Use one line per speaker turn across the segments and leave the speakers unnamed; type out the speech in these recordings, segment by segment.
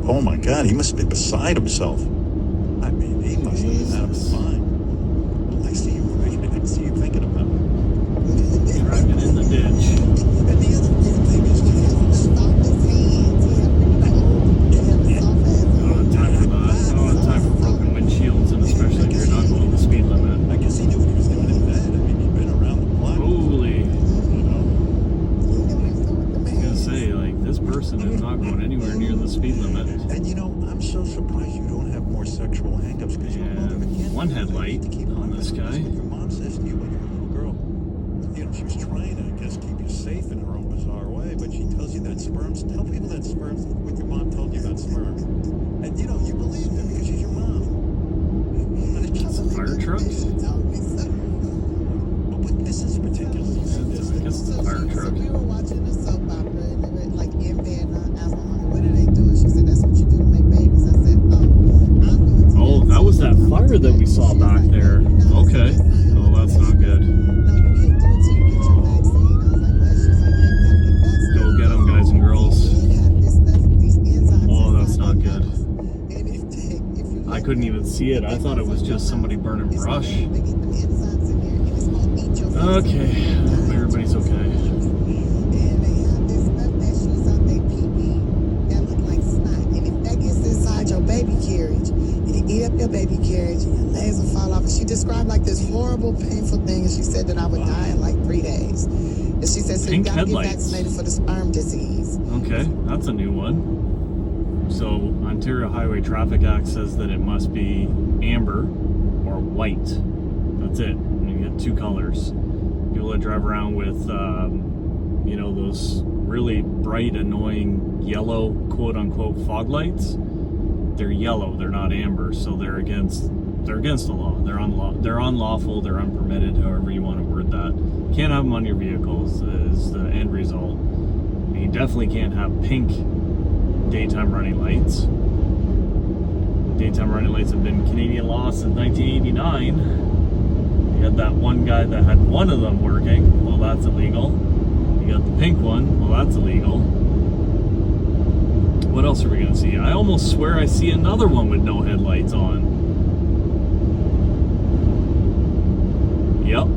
Oh my God, he must have been beside himself. I mean, he must have been out of his mind. I see you thinking about it.
Driving in the ditch.
And the other weird thing is,
He has the softest hands. He had really like soft ass
I don't have time for that. I don't have time for broken windshields, and especially if you're not going the speed limit.
I guess he knew what he was doing in bed. I mean, he'd been around the block.
Holy.
You know?
I was gonna say, like, this person is not going anywhere near the speed limit.
And you know, I'm so surprised you don't have more sexual hangups because your mother again.
One headlight on this guy.
Your mom says to you when you're a little girl, you know, she was trying to, I guess, keep you safe in her own bizarre way, but she tells you that sperms, tell people that sperms, what your mom told you about sperm. And you know, you believe her because she's your mom.
It's a fire truck?
But this is particularly sadistic.
I guess it's a fire truck.
So we were watching a soap opera and they were like in bed and I asked my mom, what do they do? And she said, that's what you do to make babies. I said, oh, I'm going to.
Oh, that was that fire that we saw back there. Okay. Oh, that's not good.
No, you can't do it till you get your vaccine. I was like, what? She's like, yeah, you gotta get vaccinated.
Go get them, guys and girls.
These enzymes.
Oh, that's not good.
And if you
I couldn't even see it. I thought it was just somebody burning brush.
They get them enzymes in there and it's gonna eat your
Okay. Everybody's okay.
And they have this stuff that shoots out their pee-pee that look like snot. And if that gets inside your baby carriage, it'll eat up your baby carriage and your legs will fall off. And she described like this horrible, painful thing. And she said that I would die in like 3 days. And she said, so you
Pink
gotta
headlights.
get vaccinated for the sperm disease.
Okay, that's a new one. So, Ontario Highway Traffic Act says that it must be amber or white. That's it. You get two colors. People that drive around with, you know, those really bright, annoying yellow, quote-unquote, fog lights, they're yellow. They're not amber, so they're against the law. They're unlawful. They're unpermitted. However you want to word that. Can't have them on your vehicles. Is the end result. And you definitely can't have pink daytime running lights. Daytime running lights have been Canadian law since 1989. You had that one guy that had one of them working. Well, that's illegal. You got the pink one. Well, that's illegal. What else are we going to see? I almost swear I see another one with no headlights on. Yep.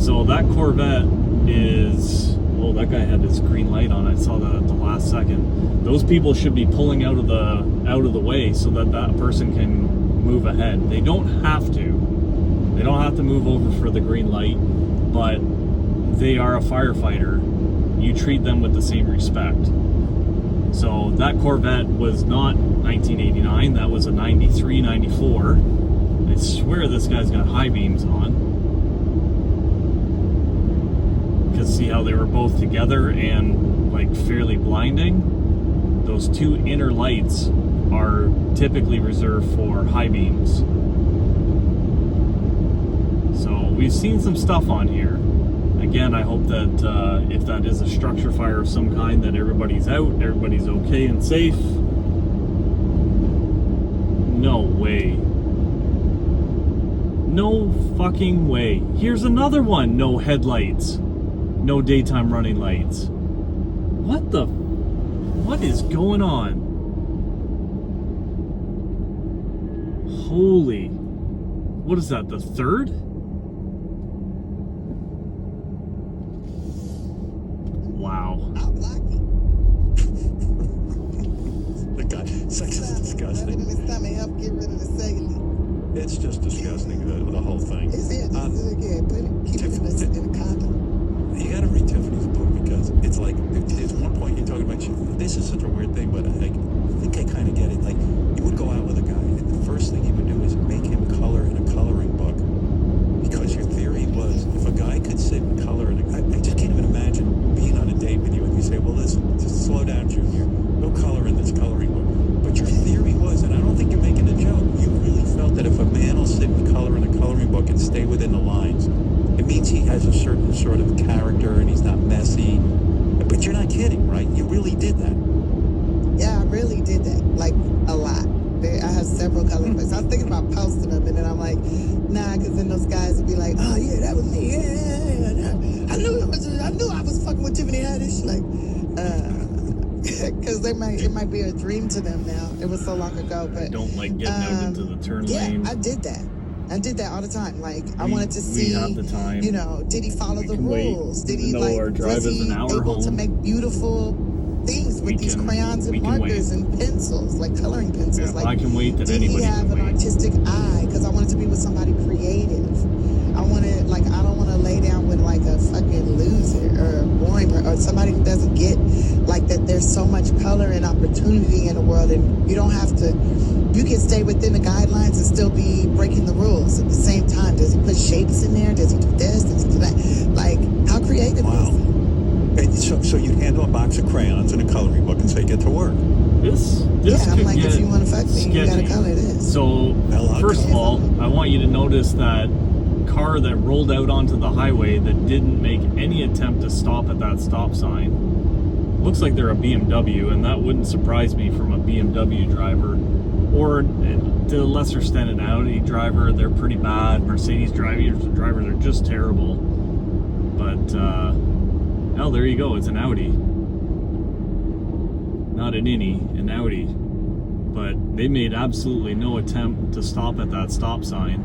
So that Corvette is... Oh, that guy had his green light on. I saw that at the last second. Those people should be pulling out of the way so that that person can move ahead. They don't have to. They don't have to move over for the green light, but they are a firefighter. You treat them with the same respect. So that Corvette was not 1989. That was a 93, 94. I swear this guy's got high beams on. Because see how they were both together and like fairly blinding? Those two inner lights are typically reserved for high beams. So we've seen some stuff on here. Again, I hope that if that is a structure fire of some kind, that everybody's out, everybody's okay and safe. No way. No fucking way. Here's another one. No headlights. No daytime running lights. What is going on? Holy. What is that, the third? Wow.
I'll block you.
The guy, sex is disgusting.
Rubbing in his stomach help get rid of the cellulite.
It's just disgusting, the whole thing.
It's it. Again, keep it in a condom.
You gotta read Tiffany's book because it's like, there's one point you're talking about, this is such a weird thing, but I think I kind of get it. Like, you would go out with a guy, and the first thing you would do is make him color in a coloring book. Because your theory was, if a guy could sit and color, I just can't even imagine being on a date with you and you say, well, listen, just slow down, Junior. No color in this coloring book. But your theory was, and I don't think you're making a joke, you really felt that if a man will sit and color in a coloring book and stay within the lines, it means he has a certain sort of character and he's not messy. But you're not kidding, right? You really did that.
Yeah, I really did that. Like, a lot. I have several coloring books. I was thinking about posting them, and then I'm like, nah, because then those guys would be like, oh, yeah, that was me. Yeah. I knew I was fucking with Tiffany Haddish. Like, because it might be a dream to them now. It was so long ago, but
Don't like getting out into the turn lane.
Yeah, I did that. I did that all the time. Like, I
We-
wanted to
we
see,
have the time.
you know, did he follow
We
the
can wait.
rules? Did
Even
he,
though
like,
our drive
was
is
he
an hour
able to
home,
make beautiful things with these crayons
we
and
can
markers
wait.
and pencils, like coloring pencils?
Yeah, if
like,
I can wait, then
did he
anybody
have
can
an
wait.
artistic eye? Because I wanted to be with somebody creative. I don't want to lay down with like a fucking loser or a boring person or somebody who doesn't get like that there's so much color and opportunity in the world, and you don't have to, you can stay within the guidelines and still be breaking the rules at the same time. Does he put shapes in there? Does he do this? Does he do that? Like, how creative
Wow.
is he?
And so you'd hand him a box of crayons and a coloring book and say, get to work.
This
Yeah, I'm
could
like,
get
if you want to fuck me, you gotta
sketchy.
color this.
So,
Well, I'll
first of
color.
all, I want you to notice that car that rolled out onto the highway that didn't make any attempt to stop at that stop sign. Looks like they're a BMW, and that wouldn't surprise me from a BMW driver. Or, to a lesser extent, an Audi driver. They're pretty bad. Mercedes drivers are just terrible. But, oh, there you go. It's an Audi. Not an innie, an Audi. But they made absolutely no attempt to stop at that stop sign,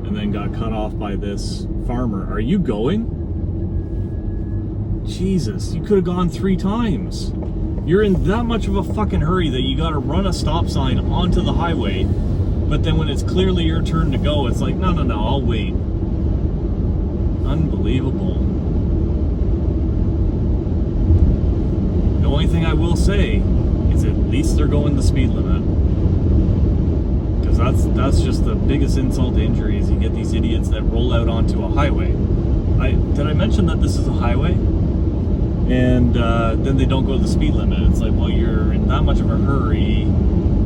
and then got cut off by this farmer. Are you going? Jesus, you could have gone 3 times. You're in that much of a fucking hurry that you gotta run a stop sign onto the highway, but then when it's clearly your turn to go, it's like, no, I'll wait. Unbelievable. The only thing I will say is at least they're going the speed limit. Because that's just the biggest insult to injury is you get these idiots that roll out onto a highway. Did I mention that this is a highway? And then they don't go the speed limit. It's like, well, you're in that much of a hurry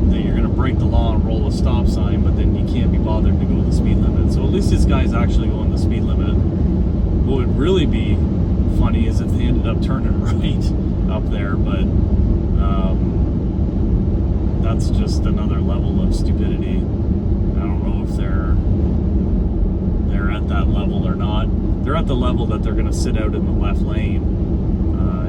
that you're going to break the law and roll a stop sign, but then you can't be bothered to go the speed limit. So at least this guy's actually going the speed limit. What would really be funny is if they ended up turning right up there, but that's just another level of stupidity. I don't know if they're at that level or not. They're at the level that they're going to sit out in the left lane,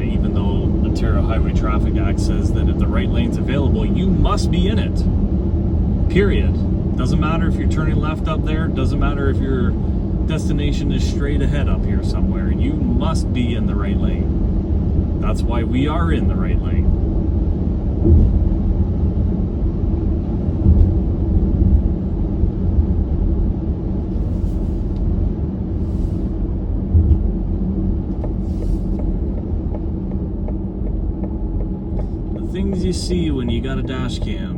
even though Ontario Highway Traffic Act says that if the right lane's available, you must be in it. Period. Doesn't matter if you're turning left up there. Doesn't matter if your destination is straight ahead up here somewhere. You must be in the right lane. That's why we are in the right lane. Things you see when you got a dash cam.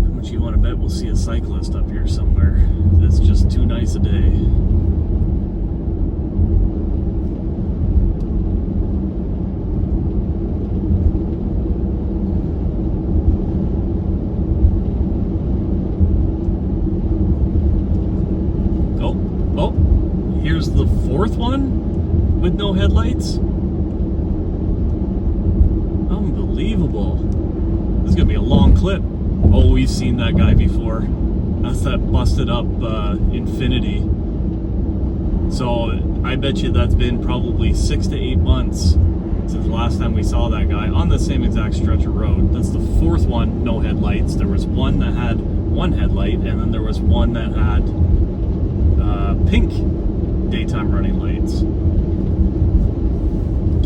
How much you want to bet we'll see a cyclist up here somewhere? It's just too nice a day. Here's the 4th one with no headlights. Unbelievable. This is gonna be a long clip. Oh, we've seen that guy before. That's that busted up Infinity. So I bet you that's been probably 6 to 8 months since the last time we saw that guy on the same exact stretch of road. That's the 4th one, no headlights. There was one that had one headlight, and then there was one that had pink daytime running lights.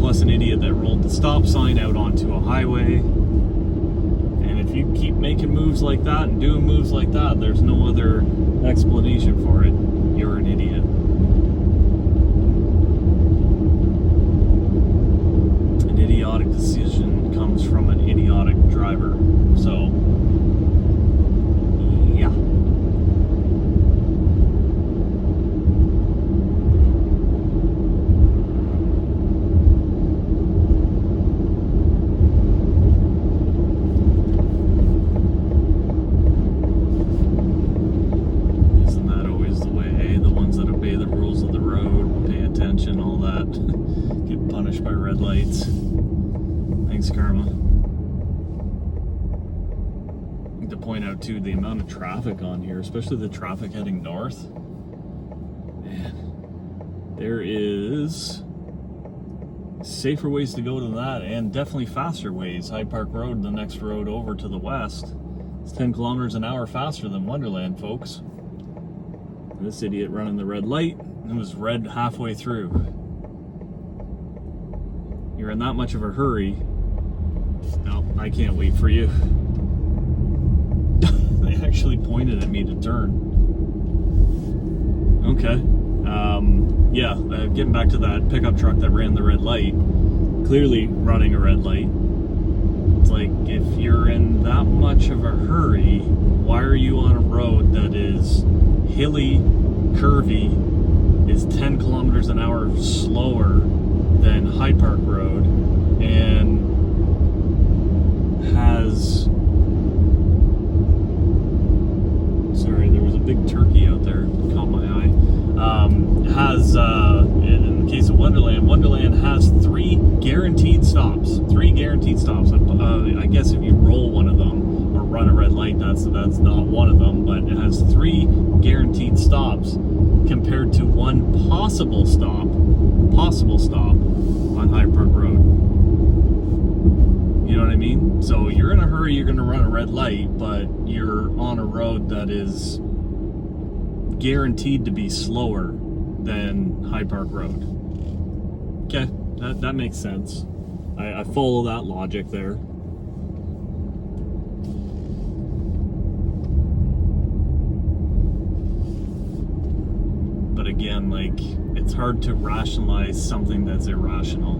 Plus an idiot that rolled the stop sign out onto a highway. And if you keep making moves like that and doing moves like that, there's no other explanation for it. You're an idiot. An idiotic decision comes from an idiotic driver. So, yeah. By red lights. Thanks, Karma. to point out too the amount of traffic on here, especially the traffic heading north. Man, there is safer ways to go than that, and definitely faster ways. Hyde Park Road, the next road over to the west, it's 10 kilometers an hour faster than Wonderland, folks. And this idiot running the red light, it was red halfway through. You're in that much of a hurry. No, I can't wait for you. They actually pointed at me to turn. Okay. Yeah, getting back to that pickup truck that ran the red light, clearly running a red light. It's like, if you're in that much of a hurry, why are you on a road that is hilly, curvy, is 10 kilometers an hour slower than Hyde Park Road, and has... Sorry, there was a big turkey out there, it caught my eye. In the case of Wonderland has 3 guaranteed stops. 3 guaranteed stops. I guess if you roll one of them or run a red light, that's not one of them, but it has 3 guaranteed stops compared to 1 possible stop on Hyde Park Road. You know what I mean? So you're in a hurry, you're going to run a red light, but you're on a road that is guaranteed to be slower than Hyde Park Road. Okay, that makes sense. I follow that logic there. But again, like, it's hard to rationalize something that's irrational.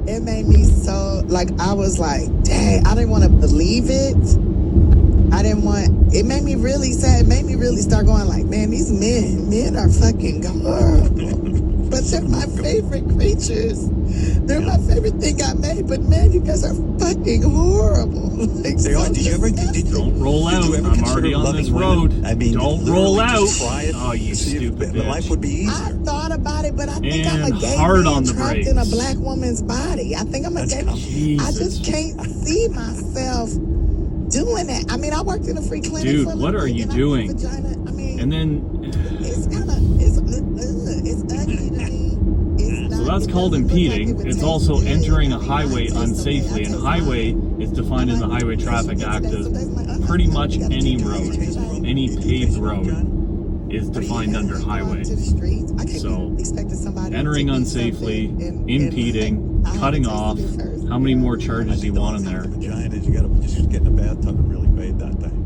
It made me so, like, I was like, dang, I didn't want to believe it. It made me really sad. It made me really start going like, man, these men are fucking horrible. But they're my favorite creatures. They're my favorite thing I made. But man, you guys are fucking horrible. Like,
They are. Did you ever?
Don't roll out.
Did you ever
I'm
consider
already on
loving
this
women?
road.
I mean,
don't
literally
roll out.
just try it.
Oh, you
See if
stupid
the
bitch.
life would be
I
easier.
thought about it, but I think I'm a
And
gay
hard
man
on the
trapped in a
brakes.
black woman's body. I think I'm a gay. I
Jesus.
just can't see myself doing that. I mean, I worked in a free clinic.
Dude,
for a
what
little
are
bit,
you
and I
doing?
think vagina, I mean,
And then,
it's kind of it's ugly to me. It's
so
not,
that's
it
called
doesn't look like
impeding.
it would
It's
taste
also
good.
entering
I
a
mean,
highway
mine tastes
unsafely.
okay. I
And
taste
highway
mine.
is defined in the Highway Traffic Act as pretty much any road, any paved road is defined under highway. So, entering unsafely, impeding, cutting off, how many more charges do you want in there?
The vagina is you got to just get in a bathtub and really bathe that thing.